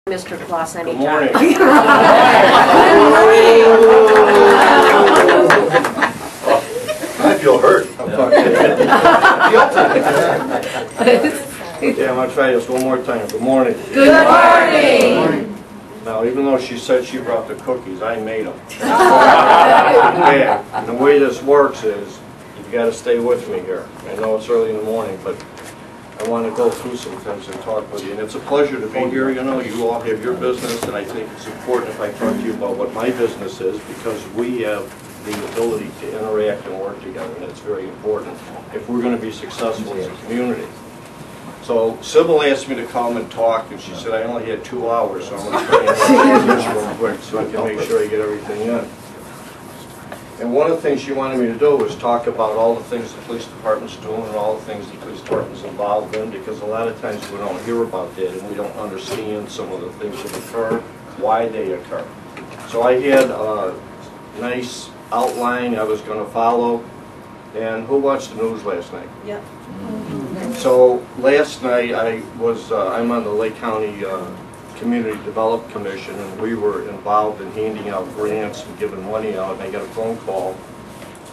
Mr. Claus anytime. Good morning. I feel hurt. Yeah, I'm going to try this one more time. Good morning. Good morning. Now, even though she said she brought the cookies, I made them. Yeah, and the way this works is, you've got to stay with me here. I know it's early in the morning, but I want to go through some things and talk with you. And it's a pleasure to be here. You know, you all have your business, and I think it's important if I talk to you about what my business is, because we have the ability to interact and work together, and it's very important if we're going to be successful as a community. So Sybil asked me to come and talk, and she said I only had 2 hours, so I'm going to try and do this real quick so I can make sure I get everything in. And one of the things she wanted me to do was talk about all the things the police department's doing and all the things the police department's involved in, because a lot of times we don't hear about that and we don't understand some of the things that occur, why they occur. So I had a nice outline I was going to follow. And who watched the news last night? Yep. So last night I'm on the Lake County Community Development Commission, and we were involved in handing out grants and giving money out, and I got a phone call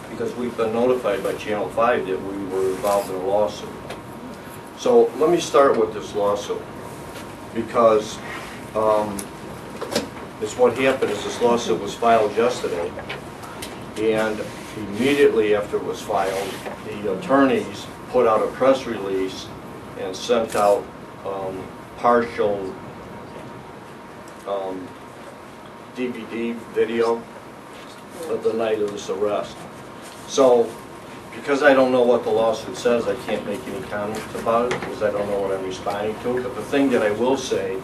because we've been notified by Channel 5 that we were involved in a lawsuit. So let me start with this lawsuit, because what happened is this lawsuit was filed yesterday, and immediately after it was filed, the attorneys put out a press release and sent out partial DVD video of the night of this arrest. So, because I don't know what the lawsuit says, I can't make any comments about it because I don't know what I'm responding to. But the thing that I will say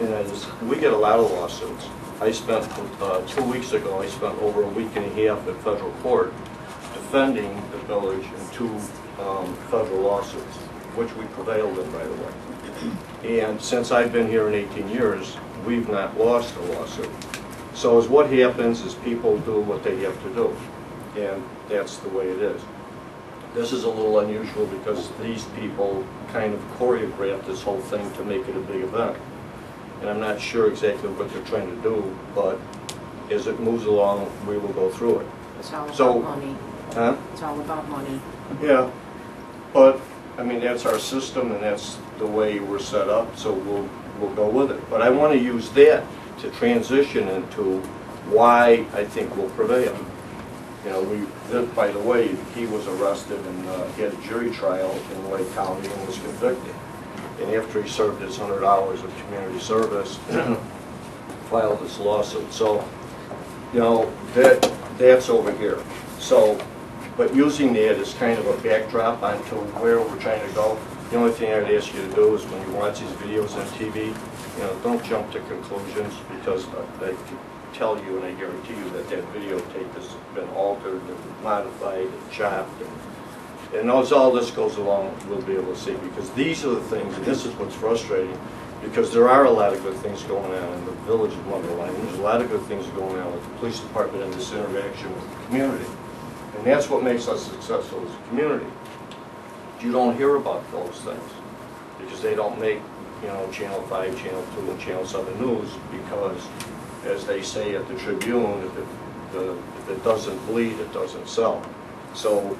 is we get a lot of lawsuits. I spent, 2 weeks ago, I spent over a week and a half at federal court defending the village in 2 federal lawsuits, which we prevailed in, by the way. And since I've been here in 18 years, we've not lost a lawsuit. So as what happens is people do what they have to do, and that's the way it is. This is a little unusual because these people kind of choreographed this whole thing to make it a big event. And I'm not sure exactly what they're trying to do, but as it moves along, we will go through it. It's all about money. Huh? It's all about money. Yeah, but I mean that's our system and that's the way we're set up, so we'll go with it. But I want to use that to transition into why I think we'll prevail. You know, by the way, he was arrested and he had a jury trial in Lake County and was convicted. And after he served his 100 hours of community service, filed this lawsuit. So, you know, that's over here. So, but using that as kind of a backdrop onto where we're trying to go, the only thing I'd ask you to do is when you watch these videos on TV, you know, don't jump to conclusions, because I can tell you and I guarantee you that that videotape has been altered and modified and chopped. And as all this goes along, we'll be able to see, because these are the things, and this is what's frustrating, because there are a lot of good things going on in the village of Mundelein. There's a lot of good things going on with the police department and this interaction with the community. And that's what makes us successful as a community. You don't hear about those things, because they don't make, you know, Channel 5, Channel 2, and Channel 7 news, because, as they say at the Tribune, if it doesn't bleed, it doesn't sell. So,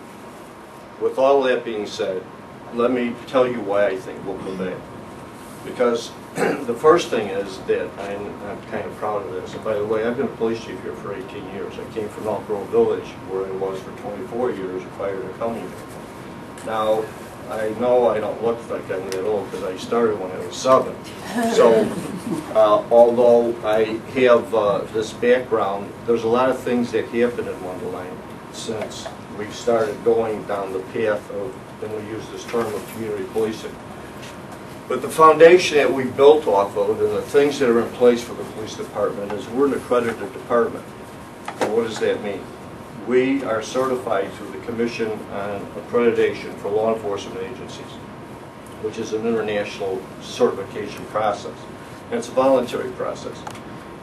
with all that being said, let me tell you why I think we'll prevail. Because the first thing is that I'm kind of proud of this. And by the way, I've been a police chief here for 18 years. I came from Elk Grove Village, where I was for 24 years prior to coming here. Now, I know I don't look like I'm that old because I started when I was 7. So, although I have this background, there's a lot of things that happened in Mundelein since we started going down the path of, and we use this term of community policing. But the foundation that we built off of and the things that are in place for the police department is we're an accredited department. And what does that mean? We are certified through the Commission on Accreditation for Law Enforcement Agencies, which is an international certification process. And it's a voluntary process.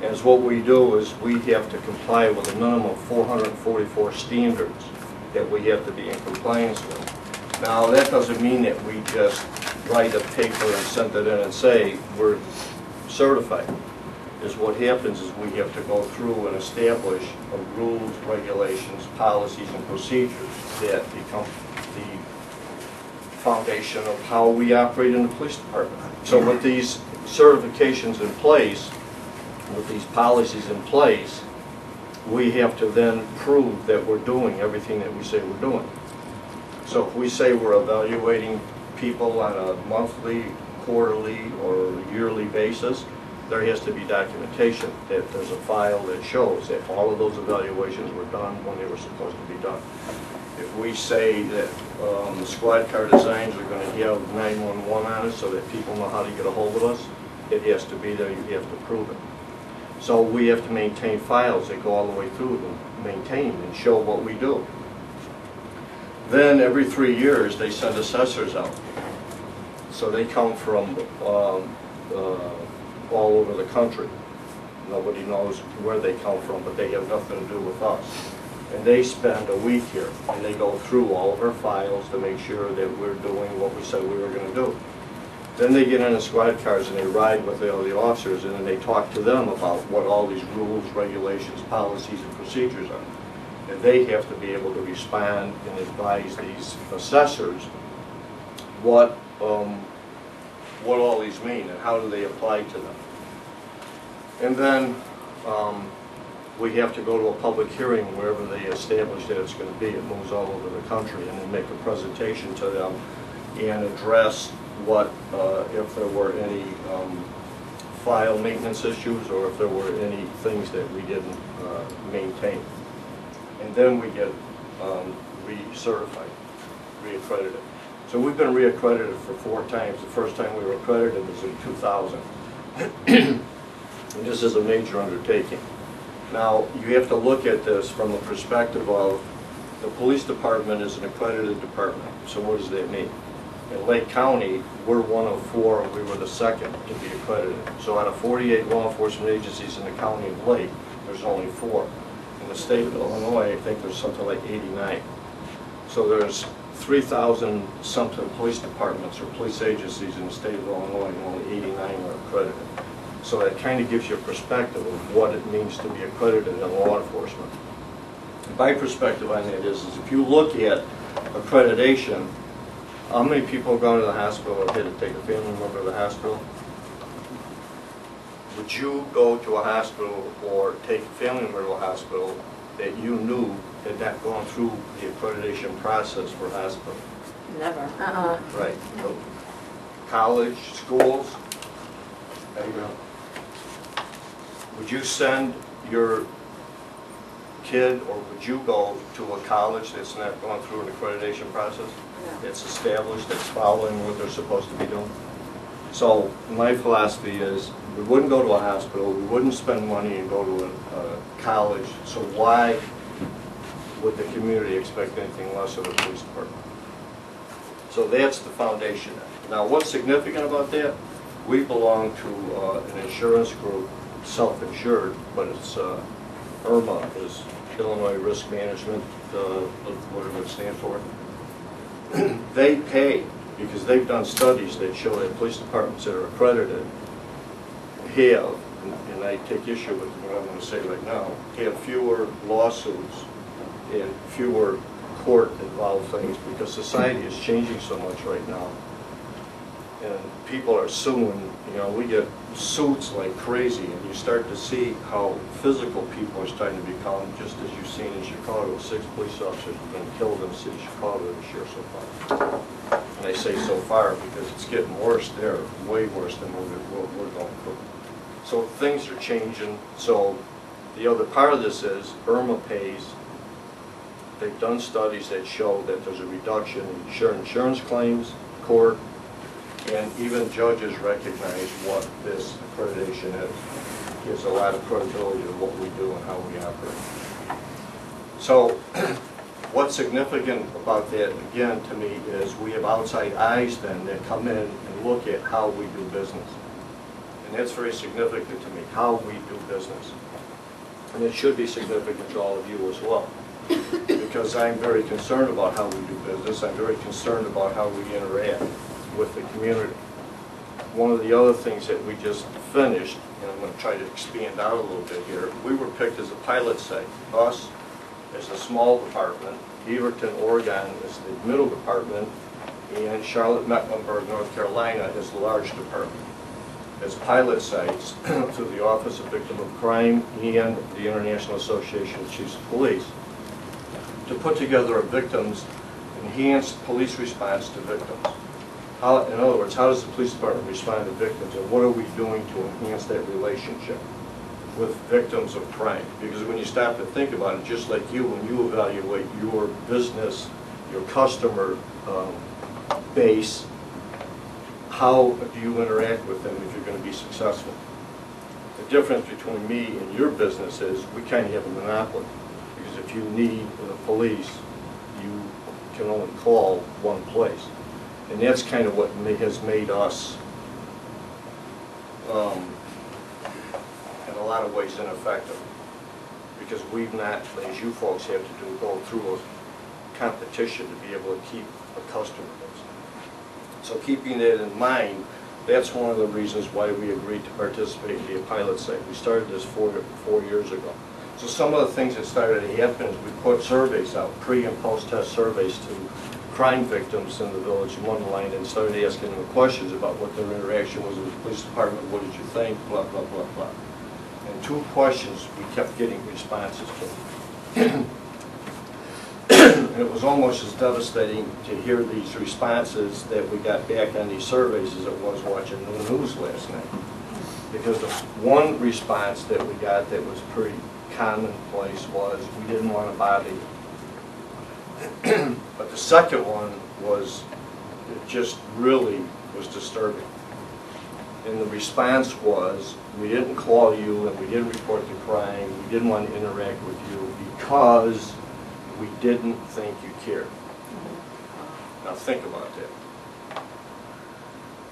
And what we do is we have to comply with a minimum of 444 standards that we have to be in compliance with. Now, that doesn't mean that we just write a paper and send it in and say we're certified, is what happens is we have to go through and establish rules, regulations, policies, and procedures that become the foundation of how we operate in the police department. So with these certifications in place, with these policies in place, we have to then prove that we're doing everything that we say we're doing. So if we say we're evaluating people on a monthly, quarterly, or yearly basis, there has to be documentation, that there's a file that shows that all of those evaluations were done when they were supposed to be done. If we say that the squad car designs are going to have 911 on it so that people know how to get a hold of us, it has to be there, you have to prove it. So we have to maintain files that go all the way through and maintain and show what we do. Then every 3 years they send assessors out. So they come from all over the country. Nobody knows where they come from, but they have nothing to do with us. And they spend a week here, and they go through all of our files to make sure that we're doing what we said we were going to do. Then they get in the squad cars and they ride with all the officers, and then they talk to them about what all these rules, regulations, policies, and procedures are. And they have to be able to respond and advise these assessors what all these mean and how do they apply to them. And then we have to go to a public hearing wherever they establish that it's going to be. It moves all over the country, and then make a presentation to them and address what, if there were any file maintenance issues or if there were any things that we didn't maintain. And then we get recertified, reaccredited. So we've been reaccredited for 4 times. The first time we were accredited was in 2000. And this is a major undertaking. Now, you have to look at this from the perspective of the police department is an accredited department. So what does that mean? In Lake County, we're one of 4, and we were the second to be accredited. So out of 48 law enforcement agencies in the county of Lake, there's only 4. In the state of Illinois, I think there's something like 89. So there's 3,000 something police departments or police agencies in the state of Illinois, and only 89 are accredited. So that kind of gives you a perspective of what it means to be accredited in law enforcement. My perspective on that is if you look at accreditation, how many people have gone to the hospital or had to take a family member to the hospital? Would you go to a hospital or take a family member to a hospital that you knew had not gone through the accreditation process for hospital? Never. Right. So, college, schools, there you go. Would you send your kid, or would you go to a college that's not gone through an accreditation process? No. It's established, that's following what they're supposed to be doing? So my philosophy is we wouldn't go to a hospital, we wouldn't spend money and go to a college, so why would the community expect anything less of the police department? So that's the foundation. Now what's significant about that? We belong to an insurance group, self-insured, but it's IRMA, is Illinois Risk Management, whatever it stands for. They pay, because they've done studies that show that police departments that are accredited have, and I take issue with what I'm going to say right now, have fewer lawsuits and fewer court-involved things, because society is changing so much right now. And people are suing, you know, we get suits like crazy, and you start to see how physical people are starting to become, just as you've seen in Chicago. 6 police officers have been killed in the city of Chicago this year so far. And I say so far because it's getting worse there, way worse than we're going through. So things are changing. So the other part of this is IRMA pays. They've done studies that show that there's a reduction in insurance claims, court, and even judges recognize what this accreditation is. It gives a lot of credibility to what we do and how we operate. So what's significant about that, again, to me, is we have outside eyes then that come in and look at how we do business. And that's very significant to me, how we do business. And it should be significant to all of you as well. Because I'm very concerned about how we do business. I'm very concerned about how we interact with the community. One of the other things that we just finished, and I'm going to try to expand out a little bit here, we were picked as a pilot site. Us, as a small department, Beaverton, Oregon is the middle department, and Charlotte, Mecklenburg, North Carolina is the large department. As pilot sites to the Office of Victim of Crime and the International Association of Chiefs of Police to put together a victims enhanced police response to victims. How, in other words, how does the police department respond to victims, and what are we doing to enhance that relationship with victims of crime? Because when you stop to think about it, just like you, when you evaluate your business, your customer base, how do you interact with them if you're going to be successful? The difference between me and your business is we kind of have a monopoly, because if you need the police, you can only call one place. And that's kind of what has made us, in a lot of ways, ineffective. Because we've not, as you folks have to do, go through a competition to be able to keep a customer base. So keeping that in mind, that's one of the reasons why we agreed to participate in the pilot site. We started this four years ago. So some of the things that started to happen is we put surveys out, pre and post-test surveys to crime victims in the village of Mundelein, and started asking them questions about what their interaction was with the police department, what did you think, blah, blah, blah, blah. And 2 questions we kept getting responses to. And it was almost as devastating to hear these responses that we got back on these surveys as it was watching the news last night. Because the one response that we got that was pretty commonplace was, we didn't want to bother you. But the second one was, it just really was disturbing. And the response was, we didn't call you and we didn't report the crime, we didn't want to interact with you because we didn't think you cared. Now think about that.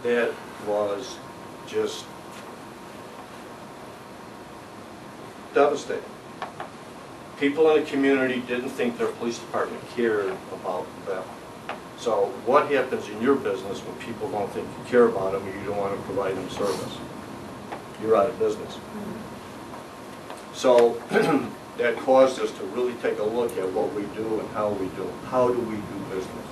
That was just devastating. People in the community didn't think their police department cared about them. So what happens in your business when people don't think you care about them and you don't want to provide them service? You're out of business. So that caused us to really take a look at what we do and how we do it. How do we do business?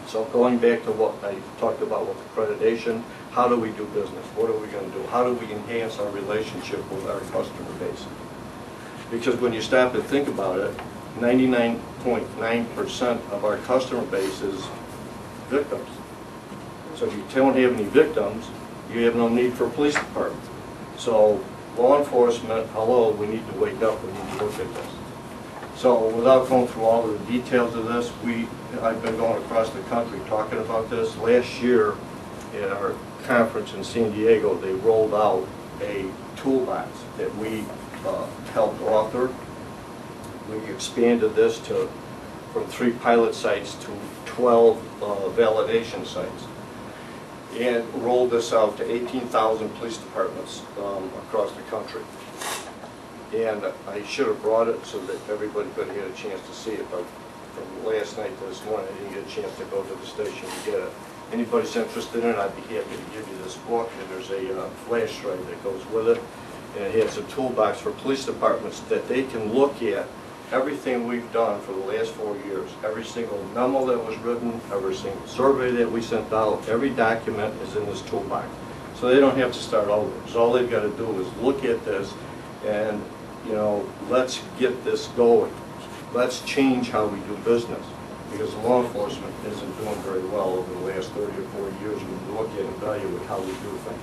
So going back to what I talked about with accreditation, how do we do business? What are we going to do? How do we enhance our relationship with our customer base? Because when you stop and think about it, 99.9% of our customer base is victims. So if you don't have any victims, you have no need for a police department. So law enforcement, hello, we need to wake up, we need to look at this. So without going through all of the details of this, I've been going across the country talking about this. Last year at our conference in San Diego, they rolled out a toolbox that we helped author. We expanded this from 3 pilot sites to 12 validation sites, and rolled this out to 18,000 police departments across the country. And I should have brought it so that everybody could have had a chance to see it, but from last night to this morning, I didn't get a chance to go to the station to get it. Anybody's interested in it, I'd be happy to give you this book, and there's a flash drive that goes with it. And it has a toolbox for police departments that they can look at everything we've done for the last 4 years. Every single memo that was written, every single survey that we sent out, every document is in this toolbox. So they don't have to start over. So all they've got to do is look at this and, you know, let's get this going. Let's change how we do business. Because law enforcement isn't doing very well over the last 30 or 40 years when you look at and evaluate how we do things.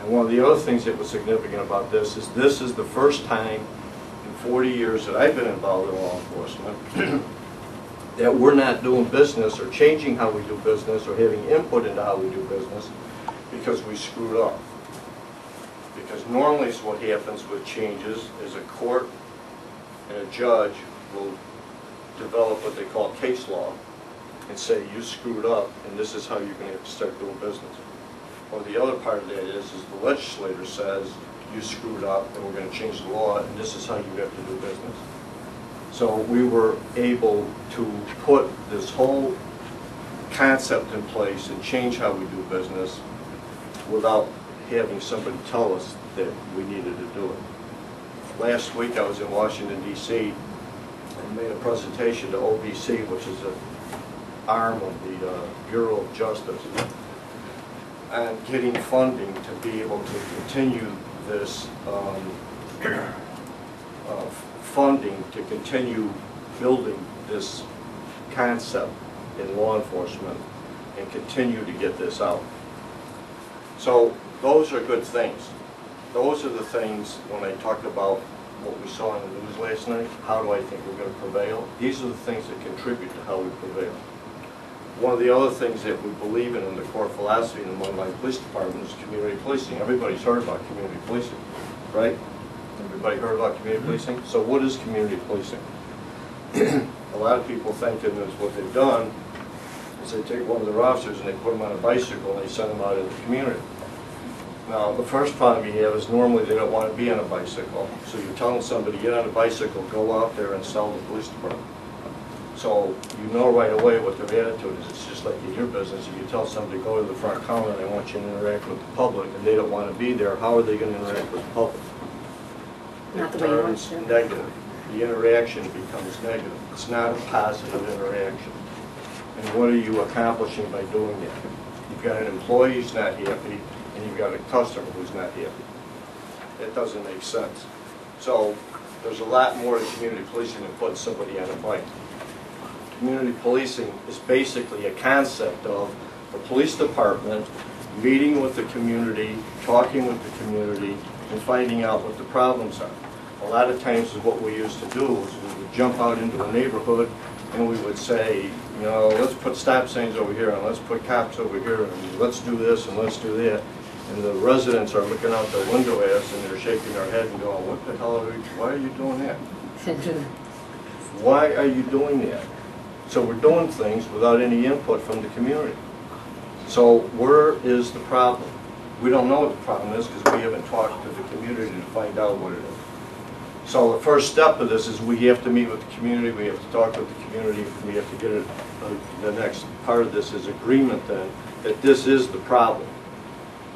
And one of the other things that was significant about this is the first time in 40 years that I've been involved in law enforcement that we're not doing business or changing how we do business or having input into how we do business because we screwed up. Because normally what happens with changes is a court and a judge will develop what they call case law and say you screwed up and this is how you're going to have to start doing business. Or the other part of that is the legislator says you screwed up and we're going to change the law and this is how you have to do business. So we were able to put this whole concept in place and change how we do business without having somebody tell us that we needed to do it. Last week I was in Washington, D.C. and made a presentation to OBC, which is an arm of the Bureau of Justice, and getting funding to be able to continue this funding to continue building this concept in law enforcement and continue to get this out. So those are good things. Those are the things, when I talked about what we saw in the news last night, how do I think we're going to prevail? These are the things that contribute to how we prevail. One of the other things that we believe in the core philosophy in the Mundelein Police Department is community policing. Everybody's heard about community policing, right? Everybody heard about community policing? So what is community policing? A lot of people think that what they've done is they take one of their officers and they put them on a bicycle and they send them out in the community. Now, the first problem you have is normally they don't want to be on a bicycle. So you're telling somebody, get on a bicycle, go out there and sell the police department. So you know right away what their attitude is. It's just like in your business. If you tell somebody, go to the front counter and I want you to interact with the public, and they don't want to be there, how are they going to interact with the public? Not It the way you want turns to. negative. The interaction becomes negative. It's not a positive interaction. And what are you accomplishing by doing that? You've got an employee who's not happy, and you've got a customer who's not happy. That doesn't make sense. So there's a lot more to community policing than putting somebody on a bike. Community policing is basically a concept of the police department meeting with the community, talking with the community, and finding out what the problems are. A lot of times what we used to do is we would jump out into a neighborhood and we would say, you know, let's put stop signs over here and let's put cops over here and let's do this and let's do that. And the residents are looking out their window at us and they're shaking their head and going, what the hell are you, why are you doing that? Why are you doing that? So we're doing things without any input from the community. So where is the problem? We don't know what the problem is because we haven't talked to the community to find out what it is. So the first step of this is we have to meet with the community, we have to talk with the community, we have to get it, the next part of this is agreement then, that this is the problem.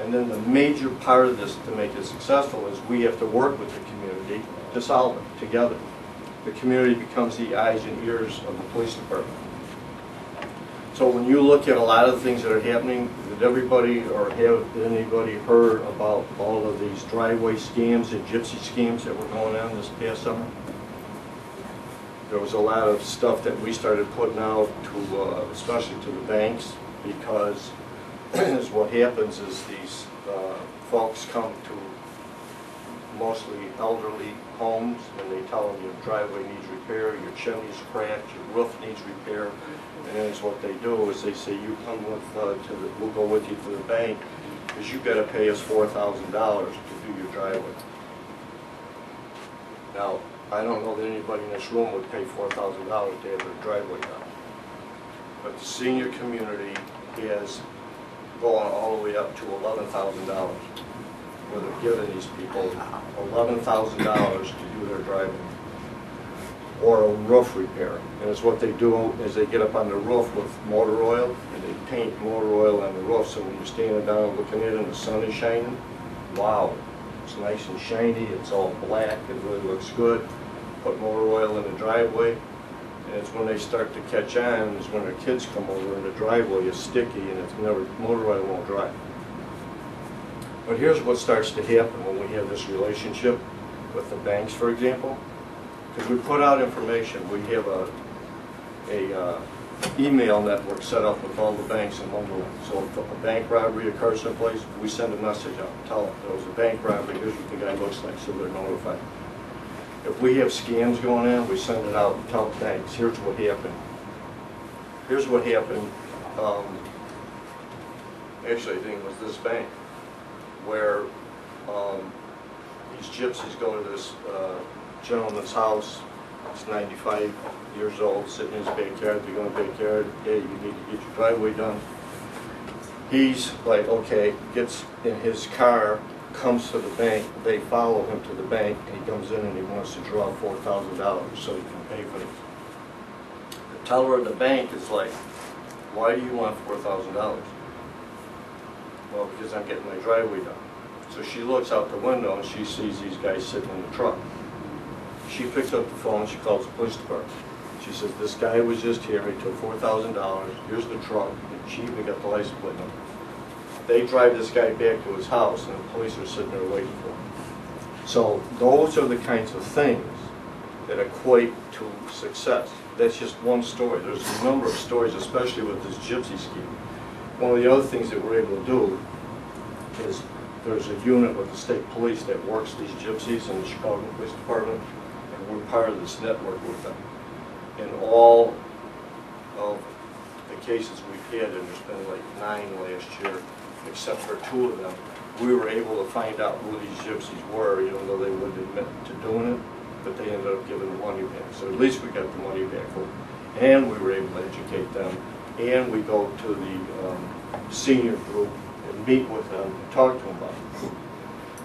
And then the major part of this to make it successful is we have to work with the community to solve it together. The community becomes the eyes and ears of the police department. So when you look at a lot of the things that are happening, did everybody or have anybody heard about all of these driveway scams and gypsy scams that were going on this past summer? There was a lot of stuff that we started putting out to, especially to the banks, because what happens is these folks come to mostly elderly homes and they tell them your driveway needs repair, your chimney's cracked, your roof needs repair, and then what they do is they say you come with we'll go with you to the bank because you've got to pay us $4,000 to do your driveway. Now I don't know that anybody in this room would pay $4,000 to have their driveway done, but the senior community is going all the way up to $11,000. Where they're giving these people $11,000 to do their driveway or a roof repair. And it's what they do is they get up on the roof with motor oil and they paint motor oil on the roof, so when you're standing down looking at it and the sun is shining, wow, it's nice and shiny, it's all black, it really looks good. Put motor oil in the driveway, and it's when they start to catch on is when their kids come over and the driveway is sticky and it's never, motor oil won't dry. But here's what starts to happen when we have this relationship with the banks, for example. Because we put out information, we have a email network set up with all the banks in Mundelein. So if a bank robbery occurs someplace, we send a message out, tell them there was a bank robbery, here's what the guy looks like, so they're notified. If we have scams going on, we send it out and tell the banks, here's what happened. Here's what happened, actually I think it was this bank, where these gypsies go to this gentleman's house. He's 95 years old, sitting in his backyard. They go in the backyard, hey, you need to get your driveway done. He's like, okay, gets in his car, comes to the bank. They follow him to the bank, and he comes in and he wants to draw $4,000 so he can pay for it. The teller of the bank is like, why do you want $4,000? Well, because I'm getting my driveway done. So she looks out the window and she sees these guys sitting in the truck. She picks up the phone, she calls the police department. She says, this guy was just here, he took $4,000, here's the truck, and she even got the license plate number. They drive this guy back to his house and the police are sitting there waiting for him. So those are the kinds of things that equate to success. That's just one story. There's a number of stories, especially with this gypsy scheme. One of the other things that we're able to do is there's a unit with the state police that works these gypsies in the Chicago Police Department, and we're part of this network with them. In all of the cases we've had, and there's been like 9 last year, except for 2 of them, we were able to find out who these gypsies were, even though they wouldn't admit to doing it, but they ended up giving the money back. So at least we got the money back, and we were able to educate them, and we go to the senior group and meet with them and talk to them about it.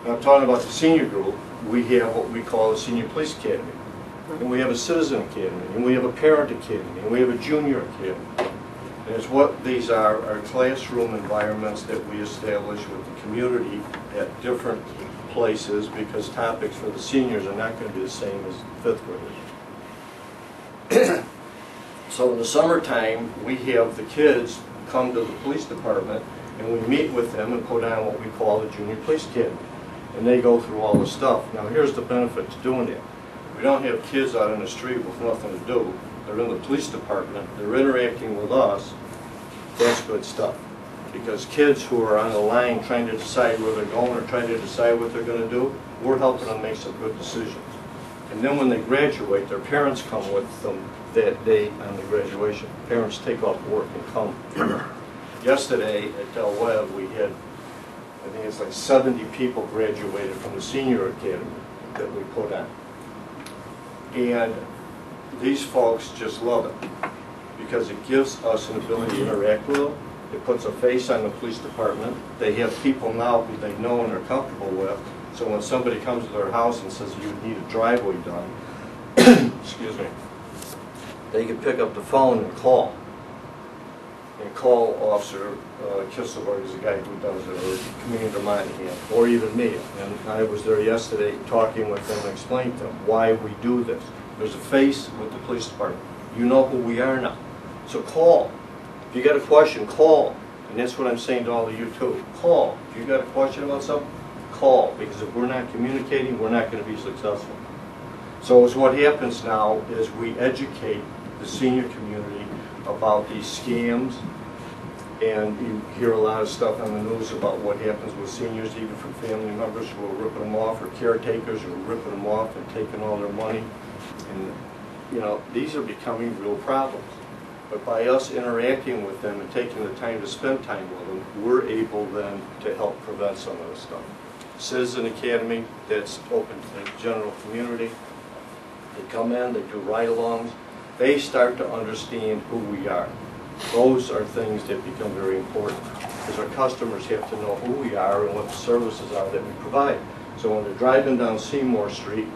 Now, talking about the senior group, we have what we call a senior police academy, and we have a citizen academy, and we have a parent academy, and we have a junior academy. And it's what these are classroom environments that we establish with the community at different places, because topics for the seniors are not going to be the same as 5th graders. So in the summertime, we have the kids come to the police department and we meet with them and put on what we call the Junior Police Academy. And they go through all the stuff. Now here's the benefit to doing that. We don't have kids out in the street with nothing to do. They're in the police department, they're interacting with us. That's good stuff. Because kids who are on the line trying to decide where they're going or trying to decide what they're going to do, we're helping them make some good decisions. And then when they graduate, their parents come with them that day on the graduation. Parents take off work and come. Yesterday at Del Webb, we had, I think it's like 70 people graduated from the senior academy that we put on. And these folks just love it because it gives us an ability to interact with them. It puts a face on the police department. They have people now who they know and are comfortable with. So when somebody comes to their house and says you need a driveway done, excuse me, they can pick up the phone and call. And call Officer Kisselberg is the guy who does it, or Commander Monahan, or even me. And I was there yesterday talking with them and explaining to them why we do this. There's a face with the police department. You know who we are now. So call. If you got a question, call. And that's what I'm saying to all of you too. Call. If you got a question about something, call. Because if we're not communicating, we're not going to be successful. So what happens now is we educate the senior community about these scams, and you hear a lot of stuff on the news about what happens with seniors, even from family members who are ripping them off, or caretakers who are ripping them off and taking all their money. And you know, these are becoming real problems. But by us interacting with them and taking the time to spend time with them, we're able then to help prevent some of this stuff. Citizen Academy, that's open to the general community. They come in, they do ride-alongs. They start to understand who we are. Those are things that become very important, because our customers have to know who we are and what the services are that we provide. So when they're driving down Seymour Street,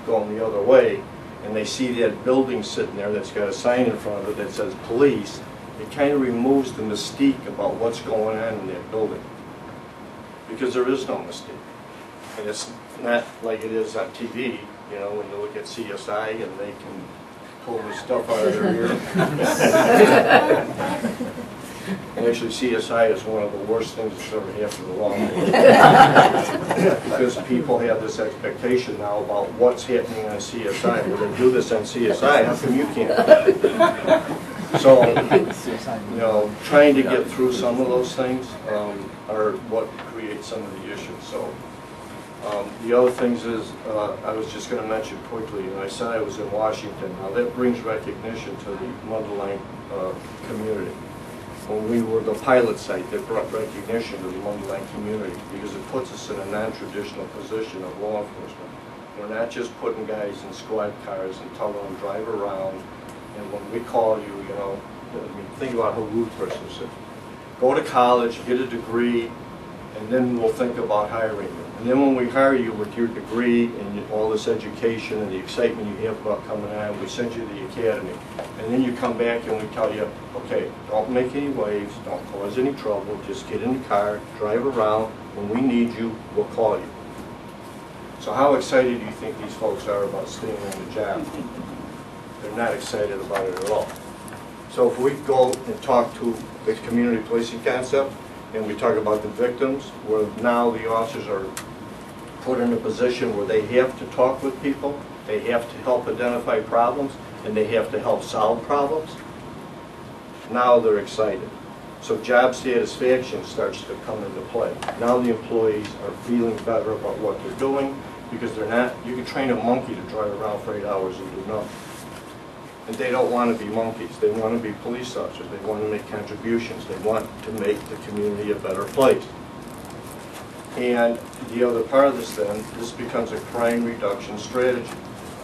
going the other way, and they see that building sitting there that's got a sign in front of it that says police, it kind of removes the mystique about what's going on in that building. Because there is no mystique. And it's not like it is on TV, you know, when you look at CSI and they can pull the stuff out of their ear. And actually CSI is one of the worst things that's ever happened to law enforcement. Because people have this expectation now about what's happening on CSI. Well, they do this on CSI, how come you can't? So, you know, trying to get through some of those things are what creates some of the issues. So, the other things is, I was just going to mention quickly, and I said I was in Washington. Now that brings recognition to the Mundelein community. When we were the pilot site, that brought recognition to the Mundelein community because it puts us in a non-traditional position of law enforcement. We're not just putting guys in squad cars and telling them drive around, and when we call you, you know, I mean, think about how rude person is. Go to college, get a degree, and then we'll think about hiring you. And then when we hire you with your degree and all this education and the excitement you have about coming on, we send you to the academy. And then you come back and we tell you, okay, don't make any waves, don't cause any trouble, just get in the car, drive around, When we need you, we'll call you. So how excited do you think these folks are about staying on the job? They're not excited about it at all. So if we go and talk to the community policing concept, and we talk about the victims, where now the officers are put in a position where they have to talk with people, they have to help identify problems, and they have to help solve problems, now they're excited. So job satisfaction starts to come into play. Now the employees are feeling better about what they're doing, because they're not, you can train a monkey to drive around for 8 hours and do nothing. And they don't want to be monkeys. They want to be police officers. They want to make contributions. They want to make the community a better place. And the other part of this then, this becomes a crime reduction strategy.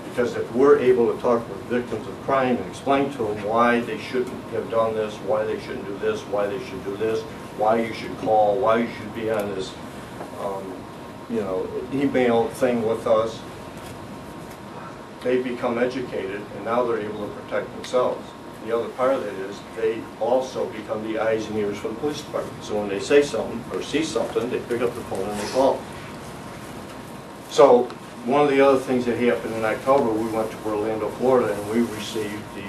Because if we're able to talk with victims of crime and explain to them why they shouldn't have done this, why they shouldn't do this, why they should do this, why you should call, why you should be on this email thing with us, they become educated, and now they're able to protect themselves. The other part of it is they also become the eyes and ears for the police department. So when they say something or see something, they pick up the phone and they call. So one of the other things that happened in October, we went to Orlando, Florida, and we received the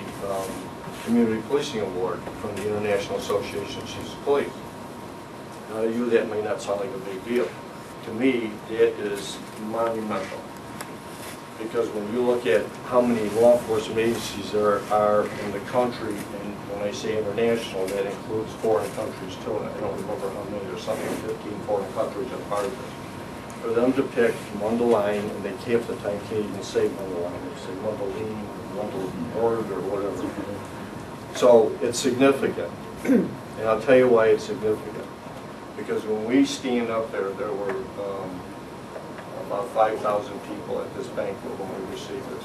Community Policing Award from the International Association of Chiefs of Police. Now to you that may not sound like a big deal. To me, that is monumental. Because when you look at how many law enforcement agencies there are in the country, and when I say international, that includes foreign countries too, and I don't remember how many, there's something like 15 foreign countries are part of this. For them to pick Mundelein, and they half the time can't even say Mundelein, they say Mundelein, Mundelein, or whatever. So it's significant, and I'll tell you why it's significant. Because when we stand up there, there were about 5,000 people at this banquet when we received this.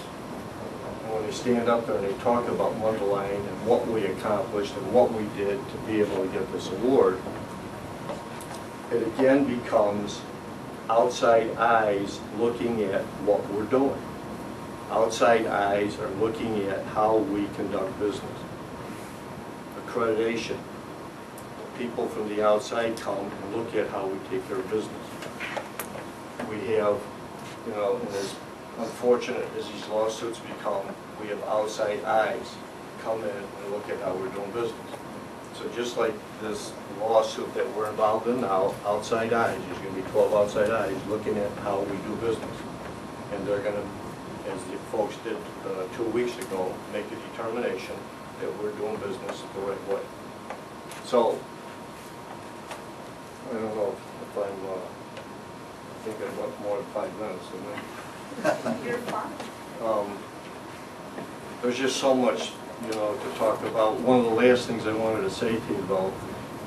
And when they stand up there and they talk about Mundelein and what we accomplished and what we did to be able to get this award, it again becomes outside eyes looking at what we're doing. Outside eyes are looking at how we conduct business. Accreditation. People from the outside come and look at how we take care of business. We have, and as unfortunate as these lawsuits become, we have outside eyes come in and look at how we're doing business. So just like this lawsuit that we're involved in now, outside eyes, there's going to be 12 outside eyes looking at how we do business. And they're going to, as the folks did 2 weeks ago, make a determination that we're doing business the right way. So, I don't know if I'm, I think I went more than 5 minutes, didn't I? You're fine. There's just so much, to talk about. One of the last things I wanted to say to you, though,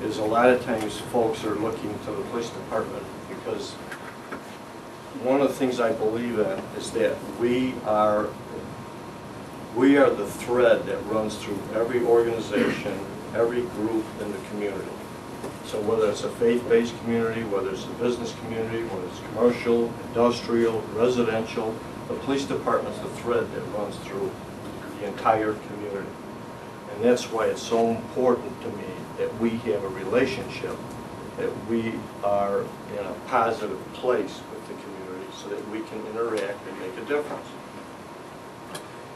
is a lot of times folks are looking to the police department because one of the things I believe in is that we are the thread that runs through every organization, every group in the community. So whether it's a faith-based community, whether it's a business community, whether it's commercial, industrial, residential, the police department's the thread that runs through the entire community. And that's why it's so important to me that we have a relationship, that we are in a positive place with the community so that we can interact and make a difference.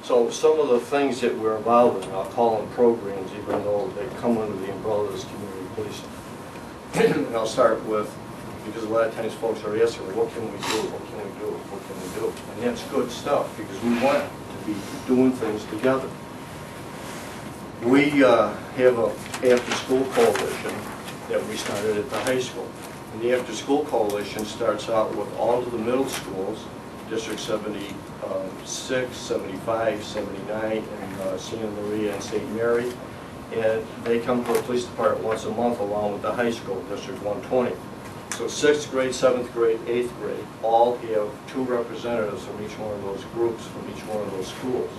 So some of the things that we're involved in, I'll call them programs, even though they come under the umbrella of this community policing. And I'll start with, because a lot of times folks are asking, what can we do, what can we do, what can we do? And that's good stuff, because we want to be doing things together. We have an after-school coalition that we started at the high school. And the after-school coalition starts out with all of the middle schools, District 76, 75, 79, and Santa Maria and St. Mary. And they come to the police department once a month along with the high school, District 120. So 6th grade, 7th grade, 8th grade all have 2 representatives from each one of those groups, from each one of those schools.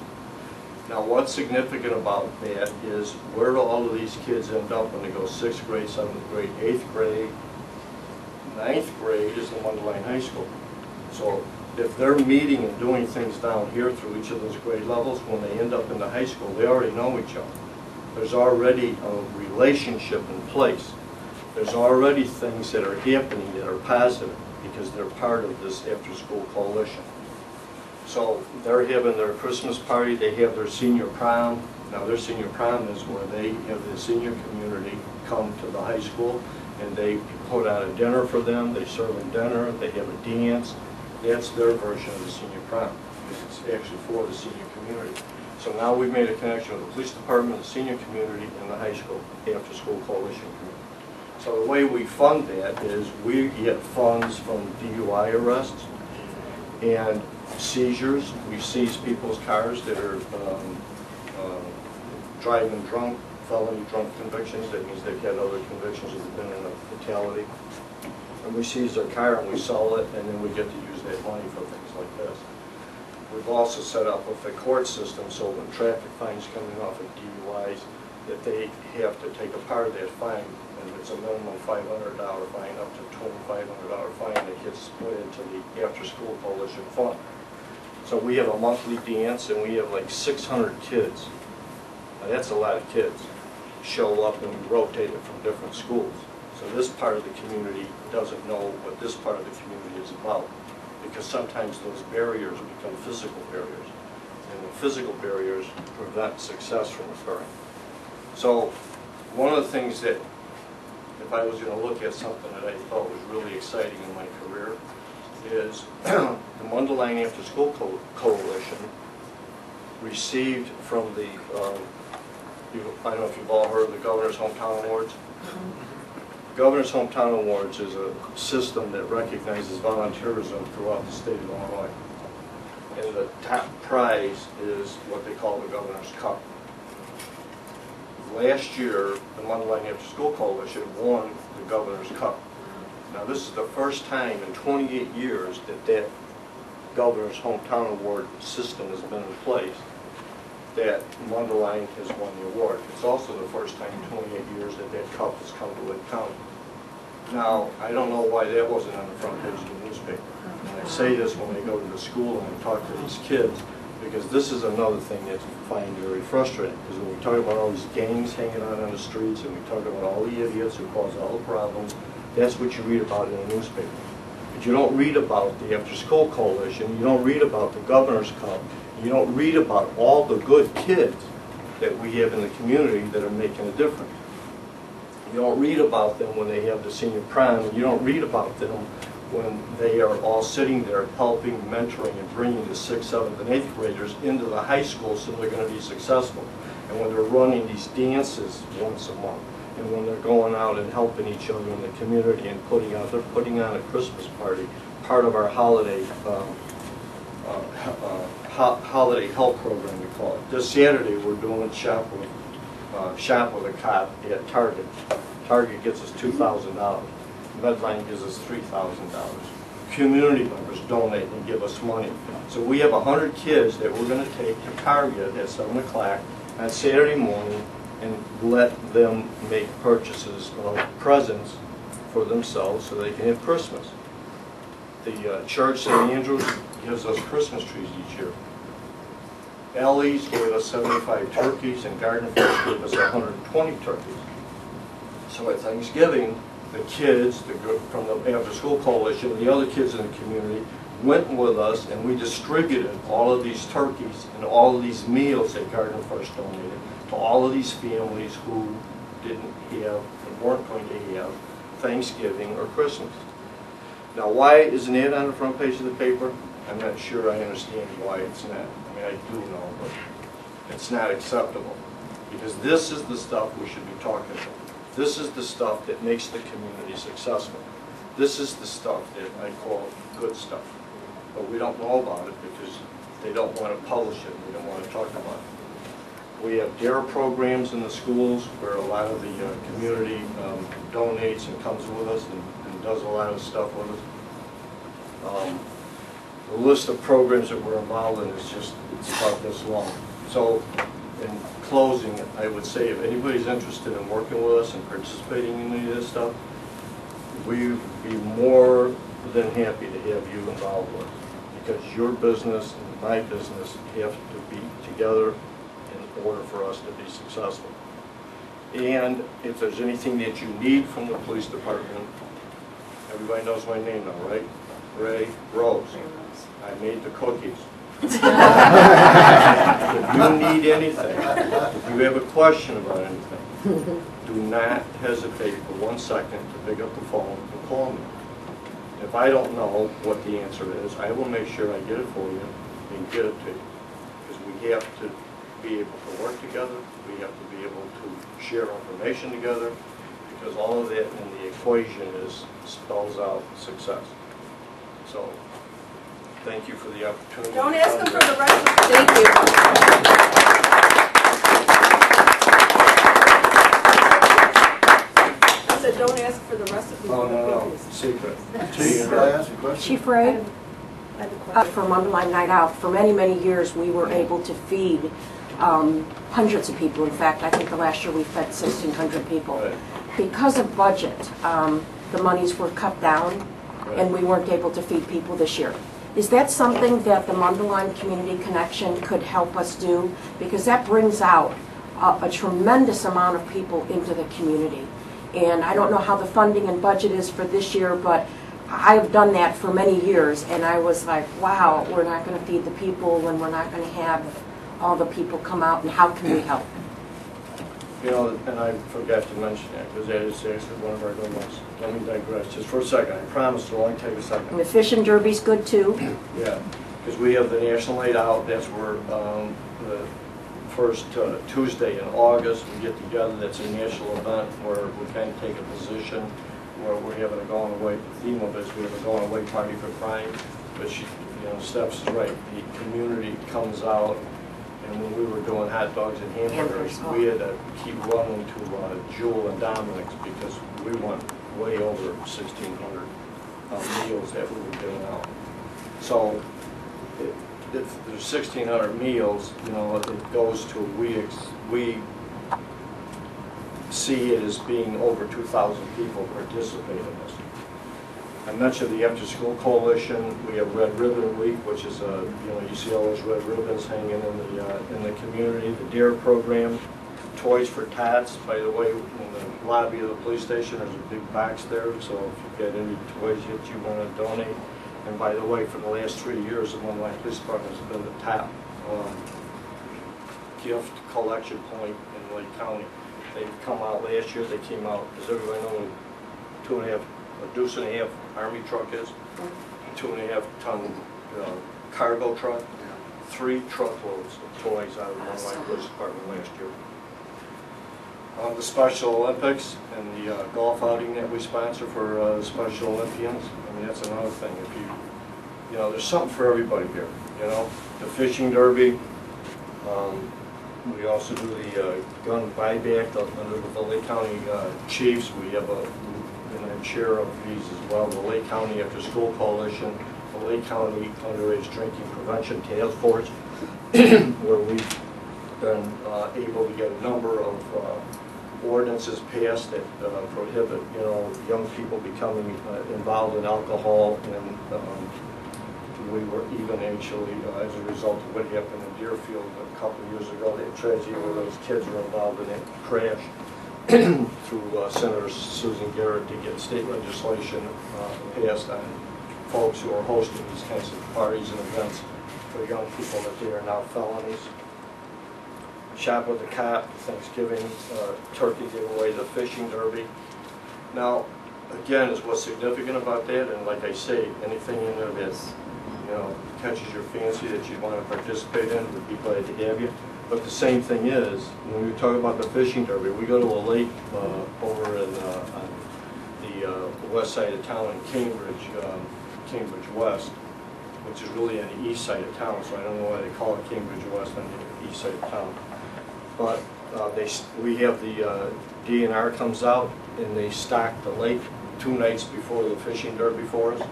Now what's significant about that is where do all of these kids end up when they go 6th grade, 7th grade, 8th grade, 9th grade is the Mundelein High School. So if they're meeting and doing things down here through each of those grade levels, when they end up in the high school, they already know each other. There's already a relationship in place. there's already things that are happening that are positive because they're part of this after-school coalition. So they're having their Christmas party, they have their senior prom. Now their senior prom is where they have the senior community come to the high school and they put on a dinner for them, they serve them dinner, they have a dance. That's their version of the senior prom. It's actually for the senior community. So now we've made a connection with the police department, the senior community, and the high school after-school coalition community. So the way we fund that is we get funds from DUI arrests and seizures. We seize people's cars that are driving drunk, felony drunk convictions. That means they've had other convictions that have been in a fatality. And we seize their car and we sell it, and then we get to use that money for things like this. We've also set up with the court system so when traffic fines coming off of DUIs, that they have to take a part of that fine, and it's a minimum $500 fine up to $2,500 fine that gets split into the after-school coalition fund. So we have a monthly dance, and we have like 600 kids. Now that's a lot of kids. Show up and we rotate it from different schools. So this part of the community doesn't know what this part of the community is about, because sometimes those barriers become physical barriers, and the physical barriers prevent success from occurring. So one of the things that, if I was going to look at something that I thought was really exciting in my career, is the Mundelein After School Coalition received from the, I don't know if you've all heard of the Governor's Hometown Awards. Governor's Hometown Awards is a system that recognizes volunteerism throughout the state of Illinois. And the top prize is what they call the Governor's Cup. Last year, the Mundelein After School Coalition won the Governor's Cup. Now this is the first time in 28 years that Governor's Hometown Award system has been in place, that Mundelein has won the award. It's also the first time in 28 years that cup has come to Lake County. Now, I don't know why that wasn't on the front page of the newspaper. And I say this when I go to the school and I talk to these kids, because this is another thing that I find very frustrating. Because when we talk about all these gangs hanging out on the streets and we talk about all the idiots who cause all the problems, that's what you read about in the newspaper. But you don't read about the after-school coalition, you don't read about the Governor's Cup, you don't read about all the good kids that we have in the community that are making a difference. You don't read about them when they have the senior prom. You don't read about them when they are all sitting there helping, mentoring, and bringing the 6th, 7th, and 8th graders into the high school so they're going to be successful. And when they're running these dances once a month, and when they're going out and helping each other in the community and they're putting on a Christmas party, part of our holiday holiday help program, we call it. This Saturday we're doing Shop with a Cop at Target. Target gets us $2,000. Medline gives us $3,000. Community members donate and give us money. So we have 100 kids that we're going to take to Target at 7 o'clock on Saturday morning and let them make purchases of presents for themselves so they can have Christmas. The Church St. Andrews gives us Christmas trees each year. Ellie's gave us 75 turkeys, and Garden Fresh gave us 120 turkeys. So at Thanksgiving, the kids from the After School Coalition and the other kids in the community went with us, and we distributed all of these turkeys and all of these meals that Garden Fresh donated to all of these families who didn't have and weren't going to have Thanksgiving or Christmas. Now, why isn't it on the front page of the paper? I'm not sure I understand why it's not. I mean, I do know, but it's not acceptable. Because this is the stuff we should be talking about. This is the stuff that makes the community successful. This is the stuff that I call good stuff. But we don't know about it because they don't want to publish it. They don't want to talk about it. We have DARE programs in the schools where a lot of the community donates and comes with us and does a lot of stuff with us. The list of programs that we're involved in is just, it's about this long. So in closing, I would say if anybody's interested in working with us and participating in any of this stuff, we'd be more than happy to have you involved with us, because your business and my business have to be together in order for us to be successful. And if there's anything that you need from the police department, everybody knows my name now, right? Ray Rose. I made the cookies. If you need anything, if you have a question about anything, do not hesitate for 1 second to pick up the phone and call me. If I don't know what the answer is, I will make sure I get it for you and get it to you. Because we have to be able to work together, we have to be able to share information together, because all of that in the equation spells out success. So, thank you for the opportunity. Don't ask them for the rest of the... Thank you. I said, don't ask for the rest of the... Oh, no, secret. Chief, can I ask a question? Chief Ray, for Mundelein Night Out, for many, many years, we were able to feed hundreds of people. In fact, I think the last year we fed 1,600 people. Right. Because of budget, the monies were cut down, and we weren't able to feed people this year. Is that something that the Mundelein Community Connection could help us do? Because that brings out a tremendous amount of people into the community. And I don't know how the funding and budget is for this year, but I've done that for many years, and I was like, wow, we're not going to feed the people, and we're not going to have all the people come out, and how can we help? You know, and I forgot to mention that, because that is actually one of our good ones. Let me digress just for a second. I promise it'll only take a And second. the fishing derby's good too. Yeah, because we have the National Night Out. That's where the first Tuesday in August we get together. That's a national event where we kind of take a position where we're having a going away. The theme of it is we have a going away party for crime. But she, you know, Steph's is right. The community comes out. And when we were doing hot dogs and hamburgers, we had to keep running to Jewel and Dominic's because we went way over 1,600 meals that we were giving out. So if there's 1,600 meals, you know, it goes to, we see it as being over 2,000 people participate in this. I mentioned the After School Coalition. We have Red Ribbon Week, which is you know, you see all those red ribbons hanging in the community. The DARE program, Toys for Tots. By the way, in the lobby of the police station, there's a big box there. So if you've got any toys that you want to donate, and by the way, for the last 3 years, the Mundelein Police Department has been the top gift collection point in Lake County. They've come out last year. They came out, as everybody knows, a deuce and a half Army truck is, 2.5 ton cargo truck, 3 truckloads of toys out of the Mundelein Police Department last year. The Special Olympics and the golf outing that we sponsor for the Special Olympians, I mean, that's another thing. If you know, there's something for everybody here. You know, the fishing derby. We also do the gun buyback under the Lake County Chiefs. We have a chair of these as well, the Lake County After School Coalition, the Lake County Underage Drinking Prevention Task Force, where we've been able to get a number of ordinances passed that prohibit, you know, young people becoming involved in alcohol, and we were even actually, as a result of what happened in Deerfield a couple of years ago, that tragedy where those kids were involved in that crash, through Senator Susan Garrett to get state legislation passed on folks who are hosting these kinds of parties and events for young people that they are now felonies. Shop with the Cop, Thanksgiving, turkey giveaway, the fishing derby. Now, again, is what's significant about that, and like I say, anything in there that, you know, catches your fancy that you want to participate in, we'd be glad to have you. But the same thing is, when we talk about the fishing derby, we go to a lake over in on the west side of town in Cambridge, Cambridge West, which is really on the east side of town, so I don't know why they call it Cambridge West on the east side of town. But we have the DNR comes out and they stock the lake 2 nights before the fishing derby for us.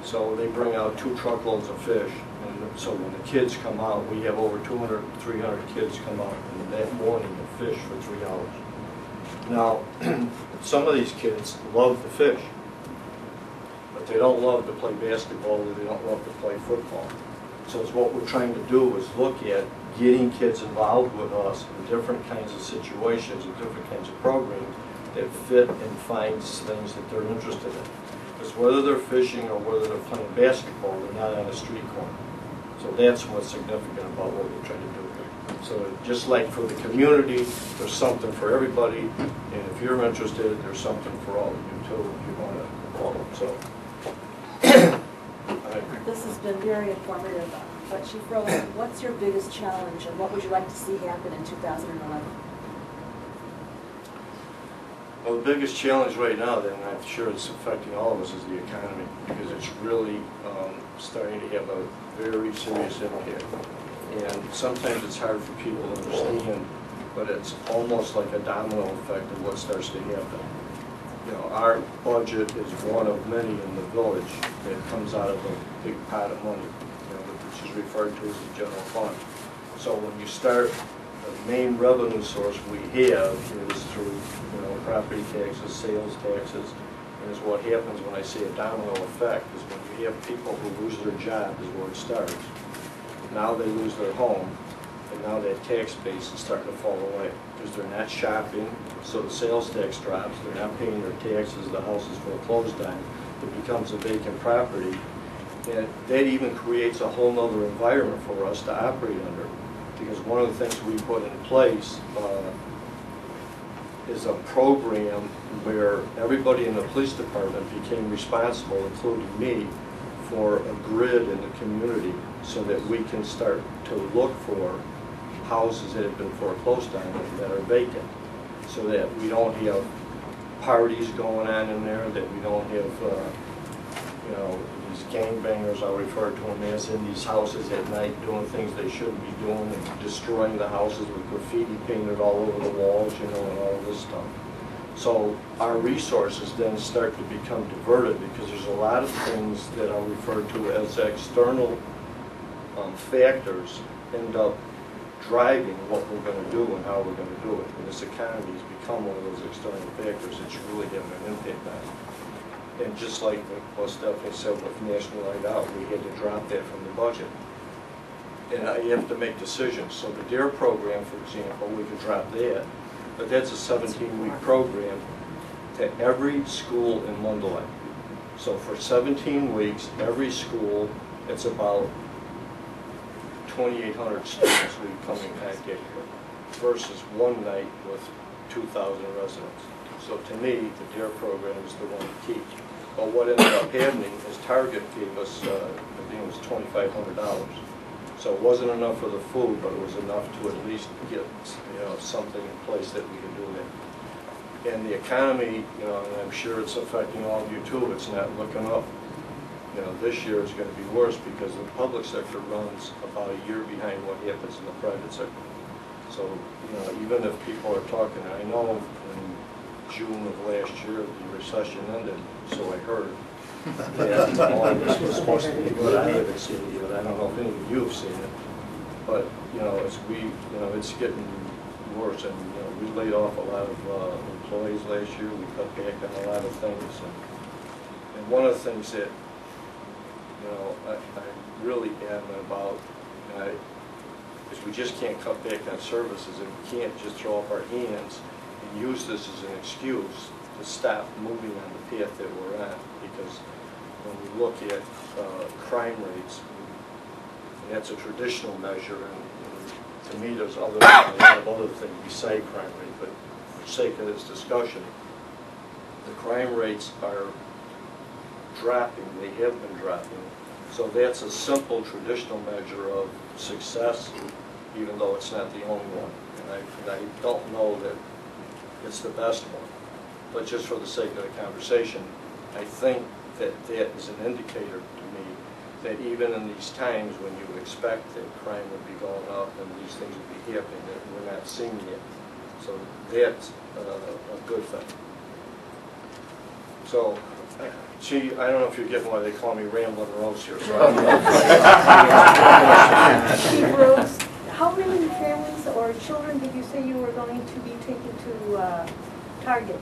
So they bring out 2 truckloads of fish. And so when the kids come out, we have over 200, 300 kids come out that morning and fish for 3 hours. Now, some of these kids love to fish, but they don't love to play basketball, or they don't love to play football. So it's what we're trying to do is look at getting kids involved with us in different kinds of situations and different kinds of programs that fit and finds things that they're interested in. Because whether they're fishing or whether they're playing basketball, they're not on a street corner. So that's what's significant about what we're trying to do here. So just like for the community, there's something for everybody, and if you're interested, there's something for all of you too, if you want to follow. So This has been very informative, but Chief Rowland, what's your biggest challenge and what would you like to see happen in 2011? well, the biggest challenge right now, then I'm sure it's affecting all of us, is the economy, because it's really starting to have a very serious impact. And sometimes it's hard for people to understand, but it's almost like a domino effect of what starts to happen. You know, our budget is one of many in the village that comes out of a big pot of money, you know, which is referred to as the general fund. So when you start, the main revenue source we have is through, you know, property taxes, sales taxes, and is what happens when I say a domino effect, is when you have people who lose their job is where it starts. Now they lose their home, and now that tax base is starting to fall away because they're not shopping, so the sales tax drops, they're not paying their taxes, the house is foreclosed on, it becomes a vacant property, and that even creates a whole other environment for us to operate under. Because one of the things we put in place is a program where everybody in the police department became responsible, including me, for a grid in the community so that we can start to look for houses that have been foreclosed on that are vacant, so that we don't have parties going on in there, that we don't have you know, these gangbangers, I'll refer to them as, in these houses at night doing things they shouldn't be doing and destroying the houses with graffiti painted all over the walls, you know, and all this stuff. So our resources then start to become diverted because there's a lot of things that are referred to as external factors end up driving what we're going to do and how we're going to do it. And this economy has become one of those external factors that's really having an impact on it. And just like what Stephanie said with National Night Out, we had to drop that from the budget. And you have to make decisions. So the DARE program, for example, we could drop that, but that's a 17-week program to every school in Mundelein. So for 17 weeks, every school, it's about 2,800 students we come in contact with, versus one night with 2,000 residents. So to me, the DARE program is the one to keep. But what ended up happening is Target gave us, I think it was $2,500. So it wasn't enough for the food, but it was enough to at least get, you know, something in place that we could do that. And the economy, you know, and I'm sure it's affecting all of you too, it's not looking up. You know, this year is going to be worse because the public sector runs about a year behind what happens in the private sector. So, you know, even if people are talking, I know in June of last year the recession ended, so I heard. And all of this was supposed to be good. I haven't seen it yet. I don't know if any of you have seen it, but you know, it's getting worse. And you know, we laid off a lot of employees last year. We cut back on a lot of things, and one of the things that you know I really adamant about is we just can't cut back on services, and we can't just throw up our hands and use this as an excuse to stop moving on the path that we're on. Because when we look at crime rates, and that's a traditional measure, and to me there's a lot of other things beside crime rate, but for the sake of this discussion, the crime rates are dropping, they have been dropping. So that's a simple traditional measure of success, even though it's not the only one. And I don't know that it's the best one, but just for the sake of the conversation, I think that that is an indicator to me that even in these times when you expect that crime would be going up and these things would be happening, that we're not seeing it. So that's a good thing. So, gee, I don't know if you're getting why they call me Ramblin' Rose here. So Chief Rhodes, how many families or children did you say you were going to be taken to Target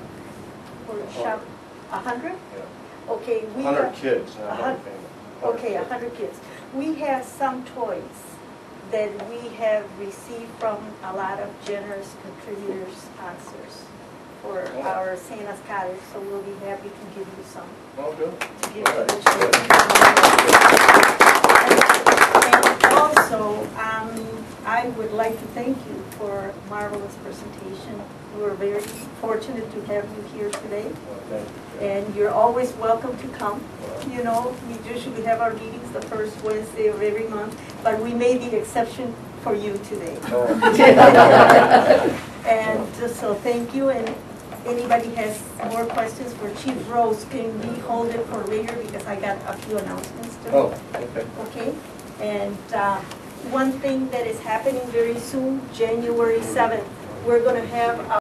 or shop? 100? yeah. Okay, we 100 have kids, not 100 families. Okay, 100 kids. we have some toys that we have received from a lot of generous contributors, sponsors for our Santa's Cottage, so we'll be happy to give you some. Oh, good. To give to the children. And also, I would like to thank you for a marvelous presentation. We're very fortunate to have you here today. Well, thank you. And you're always welcome to come. You know, we usually have our meetings the first Wednesday of every month, but we made the exception for you today. And so thank you, and anybody has more questions for Chief Rose, can we hold it for later, because I got a few announcements to make. Oh, okay. Okay, and one thing that is happening very soon, January 7th, we're going to have